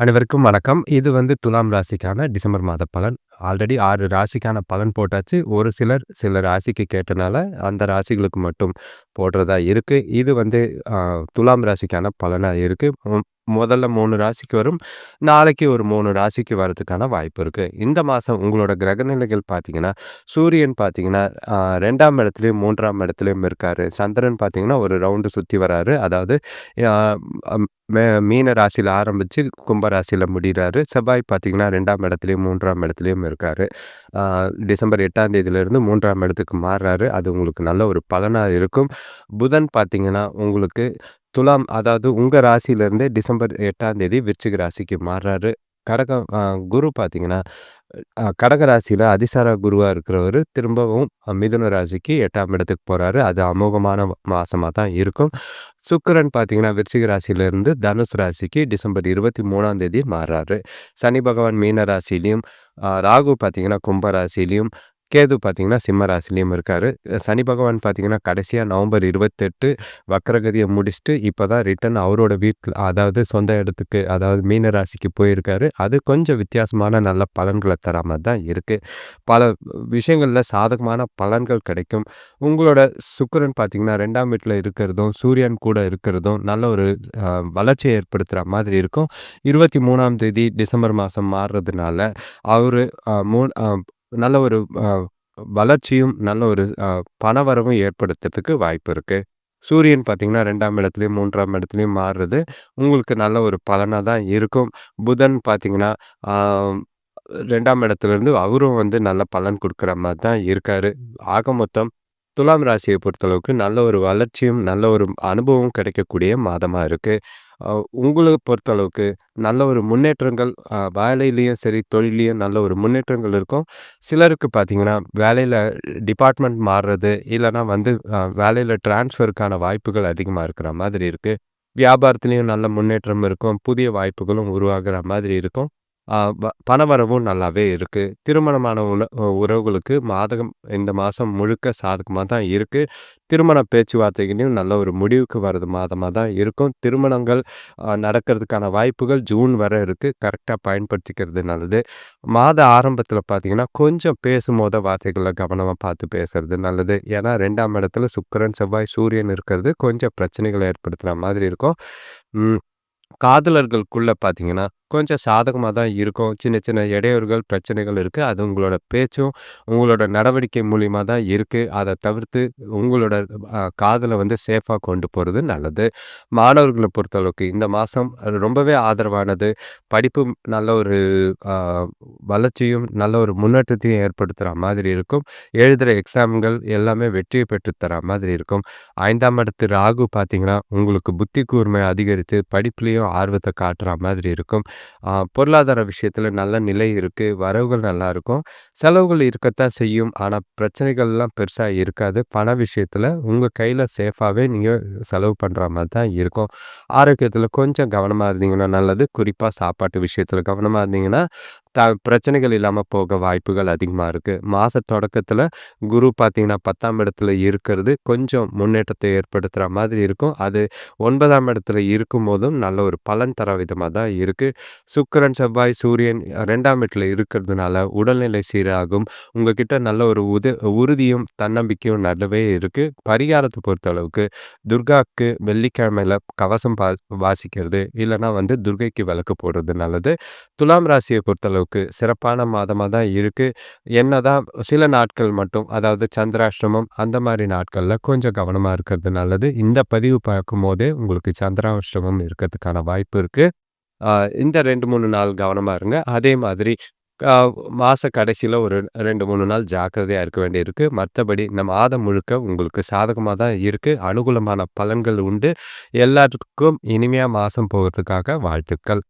அனைவருக்கும் வணக்கம். இது துலாம் ராசிக்கான டிசம்பர் மாத பலன். ஆல்ரெடி 6 ராசிக்கான பலன் போட்டாச்சு. ஒரு சிலர் சில ராசிக்கு கேட்டனால, அந்த ராசிகளுக்கு மட்டும் போடுறதா இருக்கு. இது அ துலாம் ராசிக்கான பலனா இருக்கு. முதல்ல 3 ராசிக்கு வரும். நாளைக்கு ஒரு 3 ராசிக்கு வரதுக்கான வாய்ப்பு இருக்கு. இந்த மாசம் உங்களோட கிரகநிலைகள் பார்த்தீங்கன்னா, சூரியன் பார்த்தீங்கன்னா, 2ஆம் இடத்துலயும், 3ஆம் இடத்துலயும் இருக்காரு. சந்திரன் பார்த்தீங்கன்னா, ஒரு ரவுண்டு சுத்தி வராரு. அதாவது அ அம் மீன ராசியில ஆரம்பிச்சு கும்ப ராசியில முடிறாரு. செவ்வாய் பார்த்தீங்கன்னா 2ஆம் இடத்துலயும், 3ஆம் இடத்துலயும் இருக்காரு. அ டிசம்பர் 8ஆம் தேதியிலிருந்து 3ஆம் இடத்துக்கு மாறுறாரு. அது உங்களுக்கு நல்ல ஒரு பலனா இருக்கும். புதன் பார்த்தீங்கன்னா, உங்களுக்கு துலாம் அதாவது உங்க ராசியிலிருந்தே டிசம்பர் 8ஆம் தேதி விருச்சிக ராசிக்கு மாறுறாரு. கடகம் குரு பார்த்தீங்கன்னா, கடக ராசியில அதிசார குருவா இருக்கிறவரு திரும்பவும் மிதுன ராசிக்கு 8ஆம் இடத்துக்கு போறாரு. அது அமோகமான மாசமா தான் இருக்கும். சுக்கிரன் பார்த்தீங்கன்னா, விருச்சிக ராசியிலிருந்து தனுசு ராசிக்கு டிசம்பர் 23ஆம் தேதி மாறுறாரு. சனி பகவான் மீன ராசியிலயும், ராகு பார்த்தீங்கன்னா கும்ப ராசியிலயும், கேது பார்த்தீங்கன்னா சிம்ம ராசியிலயும் இருக்காரு. சனி பகவான் பார்த்தீங்கன்னா, கடைசியா நவம்பர் 28 வக்ரகதிய முடிச்சுட்டு இப்ப தான் ரிட்டர்ன் அவரோட வீட்ல அதாவது சொந்த இடத்துக்கு அதாவது மீன ராசிக்கு போயிருக்காரு. அது கொஞ்சம் வித்தியாசமான நல்ல பலன்கள தர மாரி தான் இருக்கு. பல விஷயங்கள்ல சாதகமான பலன்கள் கிடைக்கும். உங்களோட சுக்கிரன் பார்த்தீங்கன்னா 2ஆம் வீட்ல இருக்கிறதும், சூரியன் கூட இருக்கிறதும் நல்ல ஒரு வளர்ச்சிய ஏற்படுத்துற மாதிரி இருக்கும். 23ஆம் தேதி டிசம்பர் மாசம் மாறுறதுனால, அவரு அ மூன் அ நல்ல ஒரு வளர்ச்சியும், நல்ல ஒரு பணவரவும் ஏற்படுத்துறதுக்கு வாய்ப்பு இருக்கு. சூரியன் பார்த்தீங்கன்னா 2ஆம் இடத்துலயும், 3ஆம் இடத்துலயும் மாறுறது, உங்களுக்கு நல்ல ஒரு பலனா தான் இருக்கும். புதன் பார்த்தீங்கன்னா, ஆ 2ஆம் இடத்துலருந்து அவரும் நல்ல பலன் குடுக்குற மாரி தான் இருக்காரு. ஆக மொத்தம் துலாம் ராசிய பொறுத்தளவுக்கு நல்ல ஒரு வளர்ச்சியும், நல்ல ஒரு அனுபவம் கிடைக்கக்கூடிய மாதமா இருக்கு. அ உங்கள பொறுத்தளவுக்கு நல்ல ஒரு முன்னேற்றங்கள் வேலையிலயும் சரி, தொழில்லயும் நல்ல ஒரு முன்னேற்றங்கள் இருக்கும். சிலருக்கு பார்த்தீங்கன்னா, வேலையில டிபார்ட்மெண்ட் மாறுறது, இல்லன்னா வேலையில ட்ரான்ஸ்ஃபருக்கான வாய்ப்புகள் அதிகமா இருக்கிற மாதிரி இருக்கு. வியாபாரத்திலயும் நல்ல முன்னேற்றம் இருக்கும். புதிய வாய்ப்புகளும் உருவாகுற மாதிரி இருக்கும். பணவரவும் நல்லாவே இருக்கு. திருமணமான உறவுகளுக்கு இந்த மாசம் முழுக்க சாதகமா தான் இருக்கு. திருமண பேச்சுவார்த்தைகளையும் நல்ல ஒரு முடிவுக்கு வர்றது மாதமா தான் இருக்கும். திருமணங்கள் நடக்கிறதுக்கான வாய்ப்புகள் ஜூன் வரை இருக்கு. கரெக்ட்டா பயன்படுத்திக்கிறது நல்லது. மாத ஆரம்பத்தில பார்த்தீங்கன்னா, கொஞ்சம் பேசும்போது வார்த்தைகள கவனமா பார்த்து பேசுறது நல்லது. ஏன்னா 2ஆம் இடத்துல சுக்கிரன், செவ்வாய், சூரியன் இருக்கிறது கொஞ்சம் பிரச்சனைகள ஏற்படுத்துற மாதிரி இருக்கும். ம். காதலர்களுக்குள்ள பார்த்தீங்கன்னா, கொஞ்சம் சாதகமா தான் இருக்கும். சின்ன சின்ன இடையூறுகள், பிரச்சனைகள் இருக்கு. அது உங்களோட பேச்சும், உங்களோட நடவடிக்கை மூலியமா தான் இருக்கு. அத தவிர்த்து உங்களோட காதல சேஃபா கொண்டு போறது நல்லது. மாணவர்கள பொறுத்தளவுக்கு இந்த மாசம் ரொம்பவே ஆதரவானது. படிப்பும் நல்ல ஒரு அ வளர்ச்சியும், நல்ல ஒரு முன்னேற்றத்தையும் ஏற்படுத்துற மாதிரி இருக்கும். எழுதுற எக்ஸாம்கள் எல்லாமே வெற்றிய பெற்று தர மாதிரி இருக்கும். 5ஆம் இடத்து ராகு பார்த்தீங்கன்னா, உங்களுக்கு புத்தி கூர்மை அதிகரித்து படிப்பிலயும் ஆர்வத்த காட்டுற மாதிரி இருக்கும். பொருளாதார விஷயத்துல நல்ல நிலை இருக்கு. வரவுகள் நல்லாருக்கும். செலவுகள் இருக்கத்தான் செய்யும். ஆனா பிரச்சனைகள்லாம் பெருசா இருக்காது. பண விஷயத்துல உங்க கையில சேஃபாவே நீங்க செலவு பண்ற மாரி தான் இருக்கும். ஆரோக்கியத்துல கொஞ்சம் கவனமா இருந்தீங்கன்னா நல்லது. குறிப்பா சாப்பாட்டு விஷயத்துல கவனமா இருந்தீங்கன்னா, பிரச்சனைகள் இல்லாம போக வாய்ப்புகள் அதிகமா இருக்கு. மாச தொடக்கத்துல குரு பார்த்தீங்கன்னா 10ஆம் இடத்துல இருக்கிறது கொஞ்சம் முன்னேற்றத்தை ஏற்படுத்துற மாதிரி இருக்கும். அது 9ஆம் இடத்துல இருக்கும்போதும் நல்ல ஒரு பலன் தர விதமா தான் இருக்கு. சுக்கிரன், செவ்வாய், சூரியன் 2ஆம் வீட்ல இருக்கிறதுனால உடல்நிலை சீராகும். உங்ககிட்ட நல்ல ஒரு உறுதியும், தன்னம்பிக்கையும் நல்லாவே இருக்கு. பரிகாரத்த பொறுத்தளவுக்கு துர்காக்கு வெள்ளிக்கிழமையில கவசம் வாசிக்கிறது, இல்லன்னா துர்க்கைக்கு விளக்கு போடுறது நல்லது. துலாம் ராசிய பொறுத்தளவுக்கு சிறப்பான மாதமா தான் இருக்கு. என்னதான் சில நாட்கள் மட்டும் அதாவது சந்திராஷ்டமம் அந்த மாரி நாட்கள்ல கொஞ்சம் கவனமா இருக்கிறது நல்லது. இந்த பதிவு பார்க்கும்போதே உங்களுக்கு சந்திராஷ்டமம் இருக்கிறதுக்கான வாய்ப்பு இருக்கு. அ இந்த 2, 3 நாள் கவனமா இருங்க. அதே மாதிரி அ மாச கடைசியில ஒரு 2, 3 நாள் ஜாக்கிரதையா இருக்க வேண்டியிருக்கு. மத்தபடி இந்த மாதம் முழுக்க உங்களுக்கு சாதகமா தான் இருக்கு. அனுகூலமான பலன்கள் உண்டு. எல்லாத்துக்கும் இனிமையா மாசம் போகறதுக்காக வாழ்த்துக்கள்.